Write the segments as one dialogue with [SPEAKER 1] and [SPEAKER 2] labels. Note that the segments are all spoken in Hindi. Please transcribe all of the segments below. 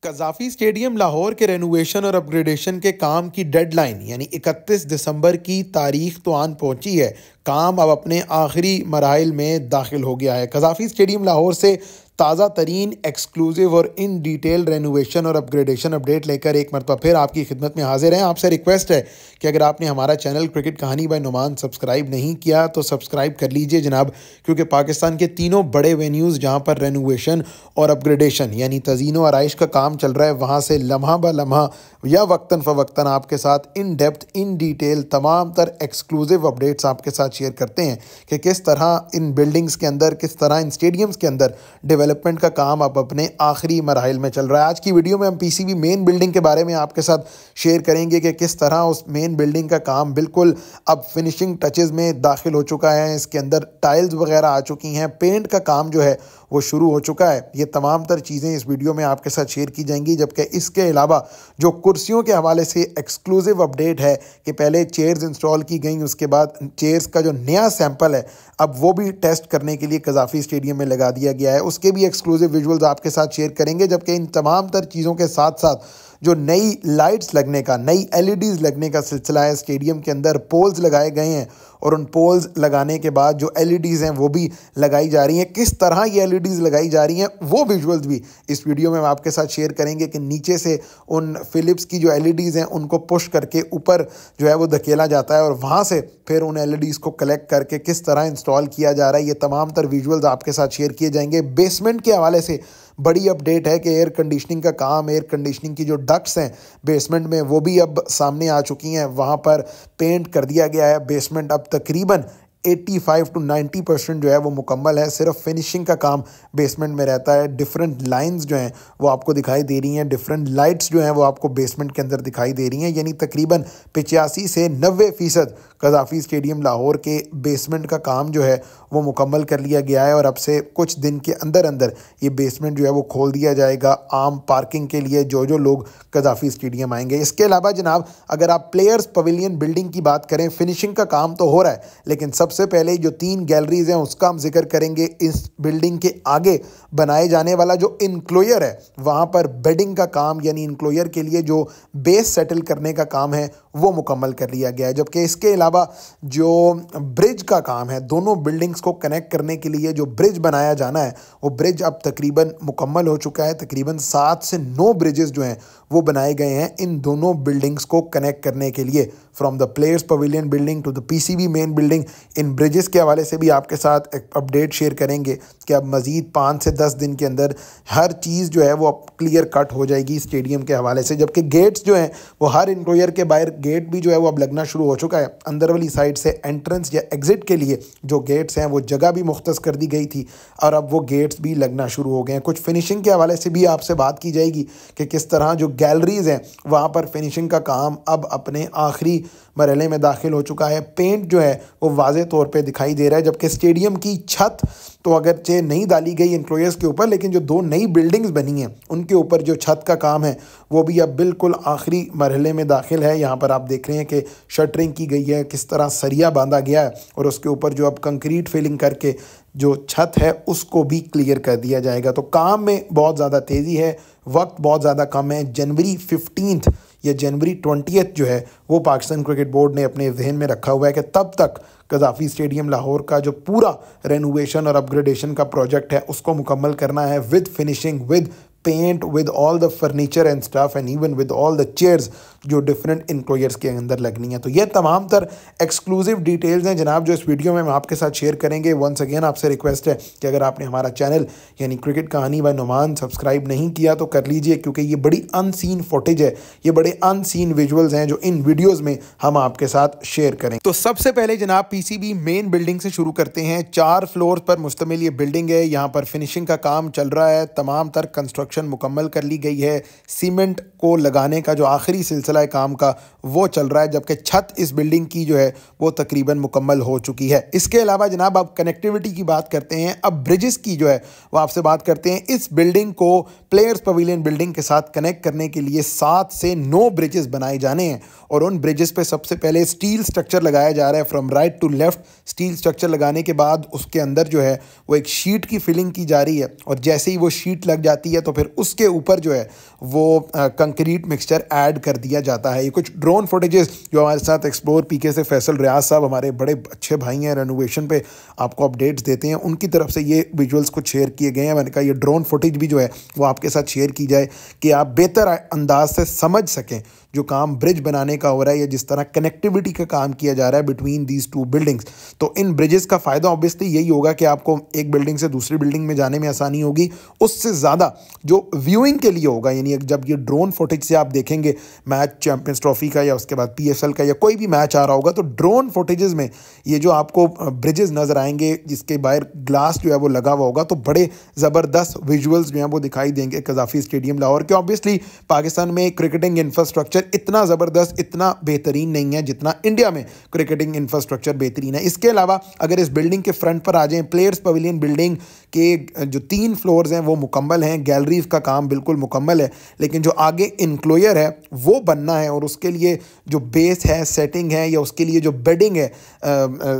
[SPEAKER 1] कज़ाफ़ी स्टेडियम लाहौर के रेनोवेशन और अपग्रेडेशन के काम की डेडलाइन यानी 31 दिसंबर की तारीख तो आन पहुंची है। काम अब अपने आखिरी मराहिल में दाखिल हो गया है। कज़ाफ़ी स्टेडियम लाहौर से ताज़ा तरीन एक्सक्लूसिव और इन डिटेल रेनोवेशन और अपग्रेडेशन अपडेट लेकर एक मरतबा फिर आपकी खिदमत में हाजिर हैं। आपसे रिक्वेस्ट है कि अगर आपने हमारा चैनल क्रिकेट कहानी बाय नुमान सब्सक्राइब नहीं किया तो सब्सक्राइब कर लीजिए जनाब, क्योंकि पाकिस्तान के तीनों बड़े वेन्यूज़ जहां पर रेनोवेशन और अपग्रेडेशन यानी तज़ीनो आराइश का काम चल रहा है, वहां से लम्हा ब लम्हा या वक्तन फ़वक्तन आपके साथ इन डेप्थ इन डिटेल तमाम तर एक्सक्लूसिव अपडेट्स आपके साथ शेयर करते हैं कि किस तरह इन बिल्डिंग्स के अंदर, किस तरह इन स्टेडियम्स के अंदर डेवलपमेंट का काम अब अपने आखिरी मराहिल में चल रहा है। आज की वीडियो में हम पीसीबी मेन बिल्डिंग के बारे में आपके साथ शेयर करेंगे कि किस तरह उस मेन बिल्डिंग का काम बिल्कुल अब फिनिशिंग टचेज़ में दाखिल हो चुका है। इसके अंदर टाइल्स वगैरह आ चुकी हैं, पेंट का काम जो है वो शुरू हो चुका है। ये तमाम तर चीज़ें इस वीडियो में आपके साथ शेयर की जाएंगी, जबकि इसके अलावा जो कुर्सियों के हवाले से एक्सक्लूसिव अपडेट है कि पहले चेयर्स इंस्टॉल की गई, उसके बाद चेयर्स का जो नया सैंपल है अब वो भी टेस्ट करने के लिए कज़ाफ़ी स्टेडियम में लगा दिया गया है। उसके भी एक्सक्लूसिव विजुअल्स आपके साथ शेयर करेंगे, जबकि इन तमाम तर चीज़ों के साथ साथ जो नई लाइट्स लगने का, नई एलईडीज़ लगने का सिलसिला है। स्टेडियम के अंदर पोल्स लगाए गए हैं और उन पोल्स लगाने के बाद जो एलईडीज़ हैं वो भी लगाई जा रही हैं। किस तरह ये एलईडीज़ लगाई जा रही हैं वो विजुअल्स भी इस वीडियो में हम आपके साथ शेयर करेंगे कि नीचे से उन फिलिप्स की जो एलईडीज़ हैं उनको पुश करके ऊपर जो है वो धकेला जाता है और वहाँ से फिर उन एलईडीज़ को कलेक्ट करके किस तरह इंस्टॉल किया जा रहा है। ये तमाम तर विजुअल्स आपके साथ शेयर किए जाएंगे। बेसमेंट के हवाले से बड़ी अपडेट है कि एयर कंडीशनिंग का काम, एयर कंडीशनिंग की जो डक्ट्स हैं बेसमेंट में वो भी अब सामने आ चुकी हैं। वहाँ पर पेंट कर दिया गया है। बेसमेंट अब तकरीबन 85 to 90% जो है वो मुकम्मल है। सिर्फ फिनिशिंग का काम बेसमेंट में रहता है। डिफरेंट लाइंस जो हैं वो आपको दिखाई दे रही हैं, डिफरेंट लाइट्स जो हैं वो आपको बेसमेंट के अंदर दिखाई दे रही हैं। यानी तकरीबन 85 से 90% कज़ाफ़ी स्टेडियम लाहौर के बेसमेंट का काम जो है वो मुकम्मल कर लिया गया है और अब से कुछ दिन के अंदर अंदर ये बेसमेंट जो है वो खोल दिया जाएगा आम पार्किंग के लिए जो लोग कज़ाफ़ी स्टेडियम आएंगे। इसके अलावा जनाब अगर आप प्लेयर्स पवेलियन बिल्डिंग की बात करें, फिनिशिंग का काम तो हो रहा है, लेकिन सबसे पहले जो 3 गैलरीज हैं उसका हम जिक्र करेंगे। इस बिल्डिंग के आगे बनाए जाने वाला जो इनक्लोयर है वहाँ पर बेडिंग का काम यानी इनक्लोयर के लिए जो बेस सेटल करने का काम है वो मुकम्मल कर लिया गया है। जबकि इसके अलावा जो ब्रिज का काम है, दोनों बिल्डिंग्स को कनेक्ट करने के लिए जो ब्रिज बनाया जाना है वो ब्रिज अब तकरीबन मुकम्मल हो चुका है। तकरीबन 7 से 9 ब्रिजेस जो हैं वो बनाए गए हैं इन दोनों बिल्डिंग्स को कनेक्ट करने के लिए, from the players pavilion building to the PCB main building. इन ब्रिजेस के हवाले से भी आपके साथ एक अपडेट शेयर करेंगे कि अब मज़ीद 5 से 10 दिन के अंदर हर चीज़ जो है वो अब क्लियर कट हो जाएगी स्टेडियम के हवाले से। जबकि गेट्स जो हैं वो हर इंक्लोयर के बाहर गेट भी जो है वो अब लगना शुरू हो चुका है। अंदर वाली साइड से एंट्रेंस या एग्ज़िट के लिए जो गेट्स हैं वो जगह भी मुख्तस कर दी गई थी और अब वो गेट्स भी लगना शुरू हो गए हैं। कुछ फिनिशिंग के हवाले से भी आपसे बात की जाएगी कि किस तरह जो गैलरीज़ हैं वहाँ पर फिनिशिंग का काम अब अपने आखिरी मरहले में दाखिल हो चुका है। पेंट जो है वो वाज़े तौर पे दिखाई दे रहा है। जबकि स्टेडियम की छत तो अगरचे नहीं डाली गई इंक्लोयर्स के ऊपर, लेकिन जो 2 नई बिल्डिंग्स बनी हैं उनके ऊपर जो छत का काम है वो भी अब बिल्कुल आखिरी मरहले में दाखिल है। यहाँ पर आप देख रहे हैं कि शटरिंग की गई है, किस तरह सरिया बांधा गया है और उसके ऊपर जो अब कंक्रीट फिलिंग करके जो छत है उसको भी क्लियर कर दिया जाएगा। तो काम में बहुत ज़्यादा तेज़ी है, वक्त बहुत ज़्यादा कम है। जनवरी 15 या जनवरी 20 जो है वो पाकिस्तान क्रिकेट बोर्ड ने अपने जहन में रखा हुआ है कि तब तक कज़ाफ़ी स्टेडियम लाहौर का जो पूरा रेनोवेशन और अपग्रेडेशन का प्रोजेक्ट है उसको मुकम्मल करना है with finishing, with paint, with all the furniture and stuff and even with all the chairs जो डिफरेंट इंक्लोयर्स के अंदर लगनी है। तो ये तमाम तर एक्सक्लूसिव डिटेल्स हैं जनाब जो इस वीडियो में हम आपके साथ शेयर करेंगे। वंस अगेन आपसे रिक्वेस्ट है कि अगर आपने हमारा चैनल यानी क्रिकेट कहानी बाय नुमान सब्सक्राइब नहीं किया तो कर लीजिए, क्योंकि ये बड़ी अनसीन फुटेज है, ये बड़े अनसीन विजुअल्स हैं जो इन वीडियोज़ में हम आपके साथ शेयर करें। तो सबसे पहले जनाब पीसीबी मेन बिल्डिंग से शुरू करते हैं। 4 फ्लोर पर मुश्तमिल ये बिल्डिंग है। यहाँ पर फिनिशिंग का काम चल रहा है, तमाम तर कंस्ट्रक्शन मुकम्मल कर ली गई है। सीमेंट को लगाने का जो आखिरी सिलसिला है काम का वो चल रहा है, जबकि छत इस बिल्डिंग की जो है वो तकरीबन मुकम्मल हो चुकी है। इसके अलावा जनाब अब कनेक्टिविटी की बात करते हैं, अब ब्रिजेस की जो है वो आपसे बात करते हैं। इस बिल्डिंग को प्लेयर्स पवेलियन बिल्डिंग के साथ कनेक्ट करने के लिए 7 से 9 ब्रिजेस बनाए जाने हैं और उन ब्रिजेस पे सबसे पहले स्टील स्ट्रक्चर लगाया जा रहा है from right to left. Steel structure लगाने के बाद उसके अंदर जो है वो एक शीट की फिलिंग की जा रही है और जैसे ही वो शीट लग जाती है तो फिर उसके ऊपर जो है वो कंक्रीट मिक्सचर ऐड कर दिया जाता है। ये कुछ ड्रोन फुटेजेस जो हमारे साथ एक्सप्लोर पीके से फैसल रियाज साहब हमारे बड़े अच्छे भाई हैं, रेनोवेशन पे आपको अपडेट्स देते हैं, उनकी तरफ से ये विजुअल्स कुछ शेयर किए गए हैं। मैंने कहा ये ड्रोन फुटेज भी जो है वो आपके साथ शेयर की जाए कि आप बेहतर अंदाज से समझ सकें जो काम ब्रिज बनाने का हो रहा है या जिस तरह कनेक्टिविटी का काम किया जा रहा है बिटवीन दीज टू बिल्डिंग्स। तो इन ब्रिजेस का फ़ायदा ऑब्वियसली यही होगा कि आपको एक बिल्डिंग से दूसरी बिल्डिंग में जाने में आसानी होगी। उससे ज़्यादा जो व्यूइंग के लिए होगा, यानी जब ये ड्रोन फुटेज से आप देखेंगे मैच चैंपियंस ट्रॉफी का या उसके बाद PSL का या कोई भी मैच आ रहा होगा, तो ड्रोन फुटेजेस में ये जो आपको ब्रिजेस नज़र आएंगे जिसके बाहर ग्लास जो है वो लगा हुआ होगा, तो बड़े ज़बरदस्त विजुअल्स जो हैं वो दिखाई देंगे कज़ाफ़ी स्टेडियम लाहौर के। ऑब्वियसली पाकिस्तान में क्रिकेटिंग इंफ्रास्ट्रक्चर इतना ज़बरदस्त, इतना बेहतरीन नहीं है जितना इंडिया में क्रिकेटिंग इंफ्रास्ट्रक्चर बेहतरीन है। इसके अलावा अगर इस बिल्डिंग के फ्रंट पर आ जाएं, प्लेयर्स पवेलियन बिल्डिंग के जो 3 फ्लोर्स हैं वो मुकम्मल हैं, गैलरीज का काम बिल्कुल मुकम्मल है, लेकिन जो आगे इनक्लोयर है वो बनना है और उसके लिए जो बेस है, सेटिंग है या उसके लिए जो बेडिंग है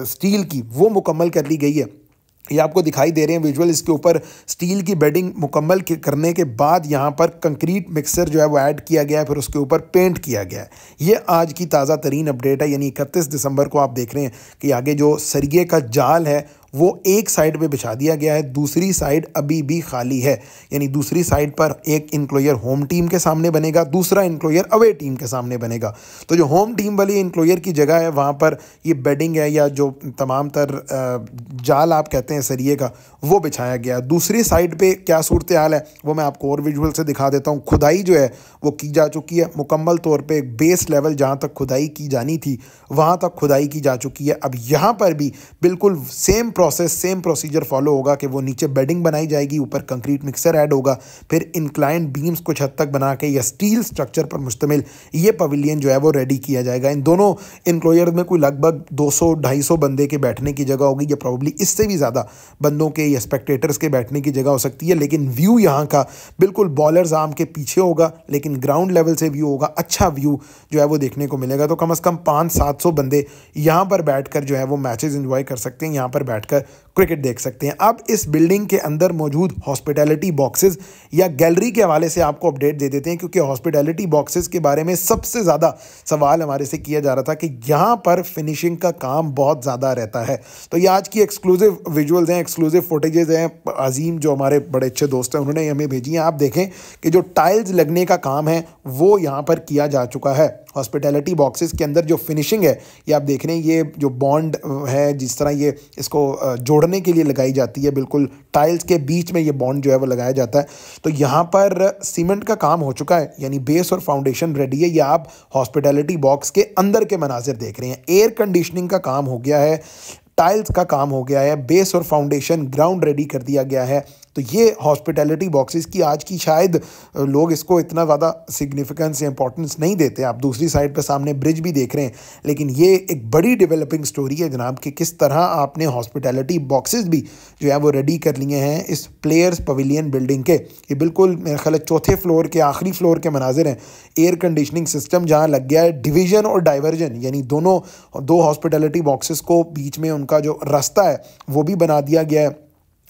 [SPEAKER 1] स्टील की, वो मुकम्मल कर ली गई है। ये आपको दिखाई दे रहे हैं विजुअल, इसके ऊपर स्टील की बेडिंग मुकम्मल करने के बाद यहाँ पर कंक्रीट मिक्सर जो है वो ऐड किया गया है, फिर उसके ऊपर पेंट किया गया है। ये आज की ताज़ा तरीन अपडेट है, यानी 31 दिसंबर को आप देख रहे हैं कि आगे जो सरिये का जाल है वो एक साइड पे बिछा दिया गया है, दूसरी साइड अभी भी खाली है। यानी दूसरी साइड पर एक इनक्लोयर होम टीम के सामने बनेगा, दूसरा इनक्लोयर अवे टीम के सामने बनेगा। तो जो होम टीम वाली इनक्लोयर की जगह है वहाँ पर ये बेडिंग है या जो तमाम तर जाल आप कहते हैं सरिये का, वो बिछाया गया। दूसरी साइड पे क्या सूरत हाल है वो मैं आपको और विजुअल से दिखा देता हूँ। खुदाई जो है वो की जा चुकी है मुकम्मल तौर पे, बेस लेवल जहाँ तक खुदाई की जानी थी वहाँ तक खुदाई की जा चुकी है। अब यहाँ पर भी बिल्कुल same process, same procedure follow होगा कि वो नीचे बेडिंग बनाई जाएगी, ऊपर कंक्रीट मिक्सर ऐड होगा, फिर इंक्लाइंड बीम्स कुछ हद तक बना के या स्टील स्ट्रक्चर पर मुश्तमिल ये पवेलियन जो है वो रेडी किया जाएगा। इन दोनों इनक्लोयर में कोई लगभग 200-250 बंदे के बैठने की जगह होगी या प्रॉब्ली इससे भी ज़्यादा बंदों के या स्पेक्टेटर्स के बैठने की जगह हो सकती है। लेकिन व्यू यहाँ का बिल्कुल बॉलर्स आर्म के पीछे होगा, लेकिन ग्राउंड लेवल से व्यू होगा, अच्छा व्यू जो है वो देखने को मिलेगा। तो कम से कम 500-700 बंदे यहाँ पर बैठकर जो है वो मैचेस एंजॉय कर सकते हैं, यहाँ पर बैठकर क्रिकेट देख सकते हैं। अब इस बिल्डिंग के अंदर मौजूद हॉस्पिटैलिटी बॉक्सेस या गैलरी के हवाले से आपको अपडेट दे देते हैं, क्योंकि हॉस्पिटैलिटी बॉक्सेस के बारे में सबसे ज़्यादा सवाल हमारे से किया जा रहा था कि यहाँ पर फिनिशिंग का काम बहुत ज़्यादा रहता है। तो ये आज की एक्सक्लूसिव विजुअल्स हैं, एक्सक्लूसिव फुटेजेस हैं। अजीम जो हमारे बड़े अच्छे दोस्त हैं उन्होंने हमें भेजी हैं। आप देखें कि जो टाइल्स लगने का काम है वो यहाँ पर किया जा चुका है। हॉस्पिटैलिटी बॉक्सेस के अंदर जो फिनिशिंग है ये आप देख रहे हैं, ये जो बॉन्ड है जिस तरह ये इसको जोड़ने के लिए लगाई जाती है, बिल्कुल टाइल्स के बीच में ये बॉन्ड जो है वो लगाया जाता है। तो यहाँ पर सीमेंट का काम हो चुका है, यानी बेस और फाउंडेशन रेडी है। ये आप हॉस्पिटैलिटी बॉक्स के अंदर के मनाजिर देख रहे हैं। एयर कंडीशनिंग का काम हो गया है, टाइल्स का काम हो गया है, बेस और फाउंडेशन ग्राउंड रेडी कर दिया गया है। तो ये हॉस्पिटैलिटी बॉक्सेस की आज की शायद लोग इसको इतना ज़्यादा सिग्निफिकेंस या इंपॉर्टेंस नहीं देते। आप दूसरी साइड पे सामने ब्रिज भी देख रहे हैं, लेकिन ये एक बड़ी डेवलपिंग स्टोरी है जनाब कि किस तरह आपने हॉस्पिटैलिटी बॉक्सेस भी जो है वो रेडी कर लिए हैं इस प्लेयर्स पवेलियन बिल्डिंग के। ये बिल्कुल मेरे ख्याल चौथे फ्लोर के आखिरी फ्लोर के मनाजिर हैं। एयर कंडीशनिंग सिस्टम जहाँ लग गया है, डिवीज़न और डाइवर्जन, यानी दो हॉस्पिटैलिटी बॉक्सेस को बीच में उनका जो रास्ता है वो भी बना दिया गया है,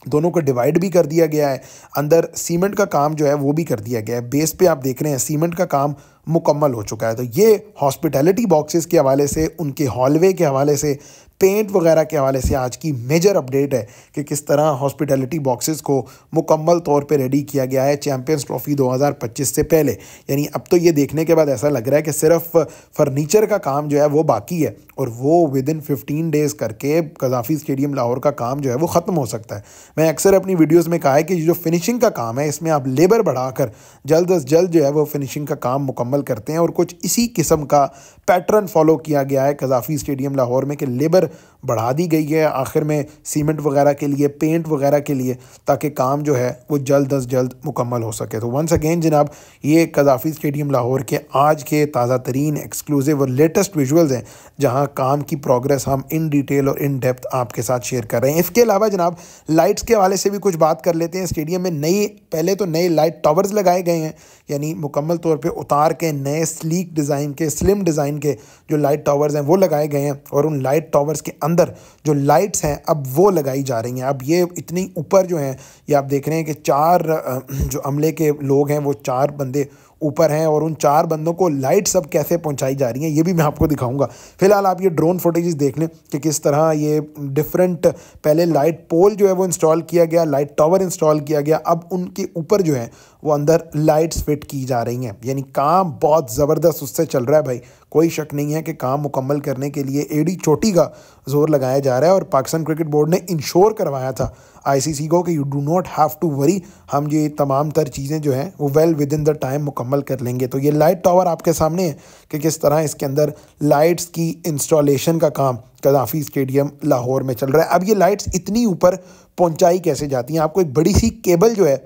[SPEAKER 1] दोनों को डिवाइड भी कर दिया गया है। अंदर सीमेंट का काम जो है वो भी कर दिया गया है। बेस पे आप देख रहे हैं सीमेंट का काम मुकम्मल हो चुका है। तो ये हॉस्पिटैलिटी बॉक्सेस के हवाले से, उनके हॉलवे के हवाले से, पेंट वगैरह के हवाले से आज की मेजर अपडेट है कि किस तरह हॉस्पिटैलिटी बॉक्सेस को मुकम्मल तौर पे रेडी किया गया है चैंपियंस ट्रॉफी 2025 से पहले। यानी अब तो ये देखने के बाद ऐसा लग रहा है कि सिर्फ फर्नीचर का काम जो है वो बाकी है और वो विदिन 15 डेज़ करके कज़ाफ़ी स्टेडियम लाहौर का काम जो है वो ख़त्म हो सकता है। मैं अक्सर अपनी वीडियोज़ में कहा है कि जो फिनिशिंग का काम है इसमें आप लेबर बढ़ाकर जल्द अज जल्द जो है वो फिनिशिंग का काम मुकम्मल करते हैं, और कुछ इसी किस्म का पैटर्न फॉलो किया गया है कज़ाफ़ी स्टेडियम लाहौर में कि लेबर बढ़ा दी गई है आखिर में सीमेंट वगैरह के लिए, पेंट वगैरह के लिए, ताकि काम जो है वो जल्द अज जल्द मुकम्मल हो सके। तो वंस अगेन जनाब ये कज़ाफ़ी स्टेडियम लाहौर के आज के ताज़ा तरीन एक्सक्लूसिव और लेटेस्ट विजुअल्स हैं जहां काम की प्रोग्रेस हम इन डिटेल और इन डेप्थ आपके साथ शेयर कर रहे हैं। इसके अलावा जनाब लाइट्स के हवाले से भी कुछ बात कर लेते हैं। स्टेडियम में पहले तो नए लाइट टावर्स लगाए गए हैं, यानी मुकम्मल तौर पे उतार के नए स्लीक डिज़ाइन के, स्लिम डिज़ाइन के जो लाइट टावर्स हैं वो लगाए गए हैं, और उन लाइट टावर्स के अंदर जो लाइट्स हैं अब वो लगाई जा रही हैं। अब ये इतनी ऊपर जो हैं, ये आप देख रहे हैं कि 4 जो अमले के लोग हैं वो 4 बंदे ऊपर हैं और उन 4 बंदों को लाइट्स अब कैसे पहुंचाई जा रही हैं ये भी मैं आपको दिखाऊंगा। फिलहाल आप ये ड्रोन फुटेजेस देख लें कि किस तरह ये डिफरेंट, पहले लाइट पोल जो है वो इंस्टॉल किया गया, लाइट टावर इंस्टॉल किया गया, अब उनके ऊपर जो है वो अंदर लाइट्स फिट की जा रही हैं। यानी काम बहुत ज़बरदस्त उससे चल रहा है भाई, कोई शक नहीं है कि काम मुकम्मल करने के लिए एड़ी चोटी का जोर लगाया जा रहा है। और पाकिस्तान क्रिकेट बोर्ड ने इंश्योर करवाया था आईसीसी को कि you do not have to worry, हम ये तमाम तर चीज़ें जो हैं वो well within the time मुकम्मल कर लेंगे। तो ये लाइट टावर आपके सामने है कि किस तरह इसके अंदर लाइट्स की इंस्टॉलेशन का काम कज़ाफ़ी स्टेडियम लाहौर में चल रहा है। अब ये लाइट्स इतनी ऊपर पहुंचाई कैसे जाती हैं? आपको एक बड़ी सी केबल जो है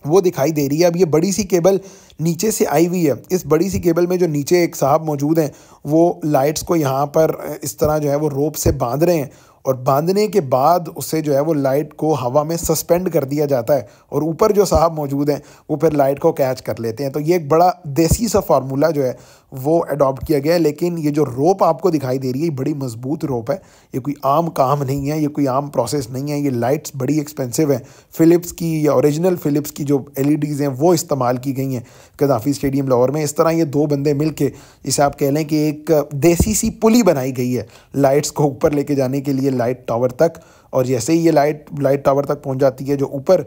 [SPEAKER 1] वो दिखाई दे रही है। अब ये बड़ी सी केबल नीचे से आई हुई है। इस बड़ी सी केबल में जो नीचे एक साहब मौजूद हैं वो लाइट्स को यहाँ पर इस तरह जो है वो रोप से बांध रहे हैं और बांधने के बाद उससे जो है वो लाइट को हवा में सस्पेंड कर दिया जाता है और ऊपर जो साहब मौजूद हैं वो फिर लाइट को कैच कर लेते हैं। तो ये एक बड़ा देसी सा फार्मूला जो है वो अडॉप्ट किया गया है। लेकिन ये जो रोप आपको दिखाई दे रही है बड़ी मजबूत रोप है, ये कोई आम काम नहीं है, ये कोई आम प्रोसेस नहीं है। ये लाइट्स बड़ी एक्सपेंसिव है, फ़िलिप्स की या ओरिजिनल फ़िलिप्स की जो LEDs हैं वो इस्तेमाल की गई हैं कज़ाफ़ी स्टेडियम लाहौर में। इस तरह ये 2 बंदे मिल के, जिसे आप कह लें कि एक देसी सी पुली बनाई गई है लाइट्स को ऊपर लेके जाने के लिए लाइट टावर तक। और जैसे ही ये लाइट टावर तक पहुंच जाती है, जो ऊपर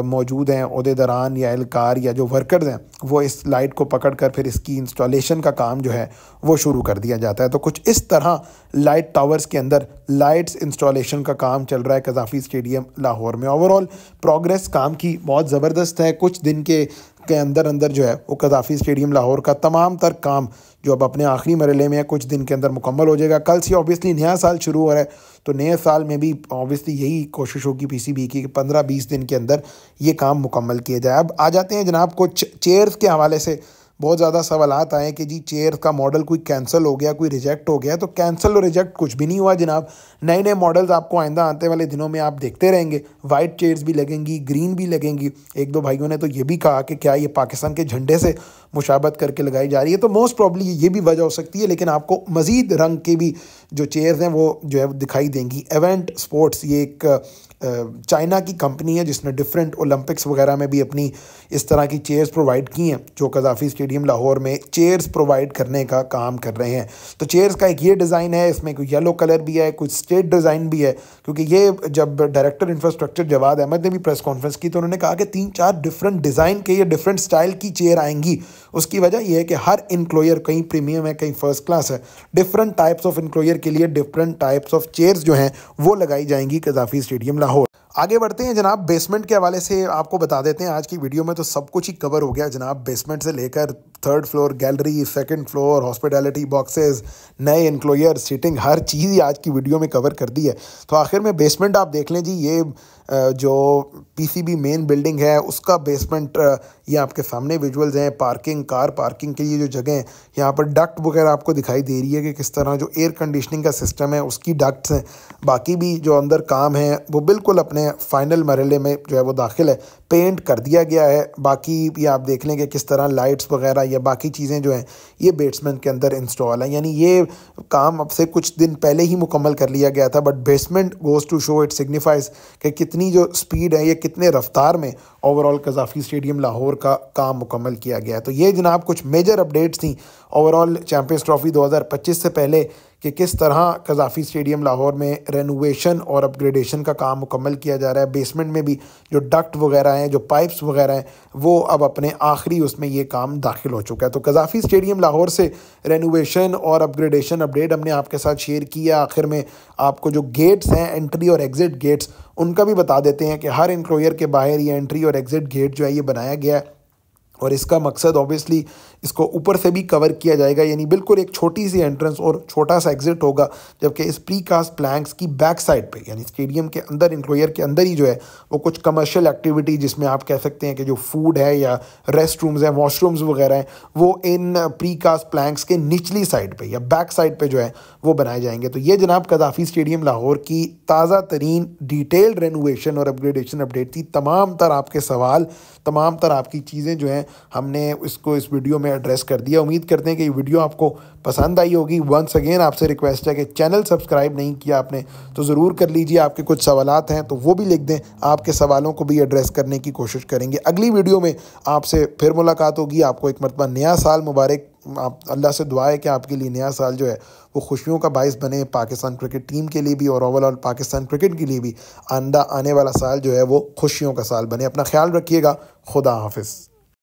[SPEAKER 1] मौजूद हैं ओहदेदारान या एहलकार या जो वर्कर्स हैं वो इस लाइट को पकड़ कर फिर इसकी इंस्टॉलेशन का काम जो है वो शुरू कर दिया जाता है। तो कुछ इस तरह लाइट टावर्स के अंदर लाइट्स इंस्टॉलेशन का काम चल रहा है कज़ाफ़ी स्टेडियम लाहौर में। ओवरऑल प्रोग्रेस काम की बहुत ज़बरदस्त है। कुछ दिन के अंदर जो है वो कज़ाफ़ी स्टेडियम लाहौर का तमाम तर काम जो अब अपने आखिरी मरहले में है कुछ दिन के अंदर मुकम्मल हो जाएगा। कल से ऑब्वियसली नया साल शुरू हो रहा है, तो नए साल में भी ऑब्वियसली यही कोशिश होगी PCB की कि 15-20 दिन के अंदर ये काम मुकम्मल किया जाए। अब आ जाते हैं जनाब कुछ चेयर्स के हवाले से बहुत ज़्यादा सवालात आए कि जी चेयर का मॉडल कोई कैंसिल हो गया, कोई रिजेक्ट हो गया। तो कैंसिल और रिजेक्ट कुछ भी नहीं हुआ जनाब। नए नए मॉडल्स आपको आइंदा आने वाले दिनों में आप देखते रहेंगे। वाइट चेयर्स भी लगेंगी, ग्रीन भी लगेंगी। एक दो भाइयों ने तो ये भी कहा कि क्या ये पाकिस्तान के झंडे से मुशाबत करके लगाई जा रही है, तो मोस्ट प्रॉब्ली ये भी वजह हो सकती है। लेकिन आपको मज़ीद रंग के भी जो चेयर्स हैं वो जो है दिखाई देंगी। इवेंट स्पोर्ट्स ये एक चाइना की कंपनी है जिसने डिफरेंट ओलंपिक्स वगैरह में भी अपनी इस तरह की चेयर्स प्रोवाइड की हैं, जो कज़ाफ़ी स्टेडियम लाहौर में चेयर्स प्रोवाइड करने का काम कर रहे हैं। तो चेयर्स का एक ये डिज़ाइन है, इसमें कोई येलो कलर भी है, कुछ स्ट्रेट डिज़ाइन भी है। क्योंकि ये जब डायरेक्टर इंफ्रास्ट्रक्चर जवाद अहमद ने भी प्रेस कॉन्फ्रेंस की तो उन्होंने कहा कि 3-4 डिफरेंट डिज़ाइन के या डिफरेंट स्टाइल की चेयर आएंगी। उसकी वजह यह है कि हर इनक्लोयर कहीं प्रीमियम है, कहीं फर्स्ट क्लास है। डिफरेंट टाइप्स ऑफ इनक्लोयर के लिए डिफरेंट टाइप्स ऑफ चेयर्स जो हैं वो लगाई जाएंगी कज़ाफ़ी स्टेडियम लाहौर। आगे बढ़ते हैं जनाब। बेसमेंट के हवाले से आपको बता देते हैं, आज की वीडियो में तो सब कुछ ही कवर हो गया जनाब। बेसमेंट से लेकर 3rd floor gallery, 2nd floor hospitality boxes, नए इंक्लोयर, सीटिंग, हर चीज़ ही आज की वीडियो में कवर कर दी है। तो आखिर में बेसमेंट आप देख लें जी, ये जो PCB मेन बिल्डिंग है उसका बेसमेंट ये आपके सामने विजुअल्स हैं। पार्किंग, कार पार्किंग के लिए जो जगह है, यहाँ पर डक्ट वगैरह आपको दिखाई दे रही है कि किस तरह जो एयर कंडीशनिंग का सिस्टम है उसकी डक्ट्स हैं। बाकी भी जो अंदर काम है वो बिल्कुल अपने फाइनल मरहले में जो है वो दाखिल है, पेंट कर दिया गया है। बाकी ये आप देख लें कि किस तरह लाइट्स वगैरह या बाकी चीज़ें जो हैं ये बेसमेंट के अंदर इंस्टॉल है। यानी ये काम अब से कुछ दिन पहले ही मुकम्मल कर लिया गया था, but basement goes to show, it signifies कि कितनी जो स्पीड है, ये कितने रफ्तार में ओवरऑल कज़ाफ़ी स्टेडियम लाहौर का काम मुकम्मल किया गया है। तो ये जनाब कुछ मेजर अपडेट्स थी ओवरऑल चैम्पियंस ट्रॉफी 2025 से पहले कि किस तरह कज़ाफ़ी स्टेडियम लाहौर में रेनोवेशन और अपग्रेडेशन का काम मुकम्मल किया जा रहा है। बेसमेंट में भी जो डक्ट वगैरह हैं, जो पाइप्स वगैरह हैं, वो अब अपने आखिरी उसमें ये काम दाखिल हो चुका है। तो कज़ाफ़ी स्टेडियम लाहौर से रेनोवेशन और अपग्रेडेशन अपडेट हमने आपके साथ शेयर किया। आखिर में आपको जो गेट्स हैं, एंट्री और एग्ज़िट गेट्स, उनका भी बता देते हैं कि हर इंक्लोयर के बाहर ये एंट्री और एग्ज़िट गेट जो है ये बनाया गया है। और इसका मकसद ऑब्वियसली इसको ऊपर से भी कवर किया जाएगा, यानी बिल्कुल एक छोटी सी एंट्रेंस और छोटा सा एग्जिट होगा। जबकि इस प्रीकास्ट प्लैंक्स की बैक साइड पे, यानी स्टेडियम के अंदर, इंक्लोयर के अंदर ही जो है वो कुछ कमर्शियल एक्टिविटी, जिसमें आप कह सकते हैं कि जो फूड है या रेस्ट रूम्स हैं, वॉशरूम्स वगैरह हैं, वो इन प्रीकास्ट प्लैंक्स के निचली साइड पर या बैक साइड पर जो है वो बनाए जाएंगे। तो ये जनाब कज़ाफ़ी स्टेडियम लाहौर की ताज़ा तरीन डिटेल्ड रेनोवेशन और अपग्रेडेशन अपडेट थी। तमाम तर आपके सवाल, तमाम तर आपकी चीज़ें जो हैं हमने इसको इस वीडियो में एड्रेस कर दिया। उम्मीद करते हैं कि ये वीडियो आपको पसंद आई होगी। वंस अगेन आपसे रिक्वेस्ट है कि चैनल सब्सक्राइब नहीं किया आपने तो ज़रूर कर लीजिए। आपके कुछ सवालात हैं तो वो भी लिख दें, आपके सवालों को भी एड्रेस करने की कोशिश करेंगे। अगली वीडियो में आपसे फिर मुलाकात होगी। आपको एक मरतबा नया साल मुबारक। आप अल्लाह से दुआ है कि आपके लिए नया साल जो है वो खुशियों का बाइस बने, पाकिस्तान क्रिकेट टीम के लिए भी और ओवरऑल पाकिस्तान क्रिकेट के लिए भी आने वाला साल जो है वो खुशियों का साल बने। अपना ख्याल रखिएगा। खुदा हाफिज़।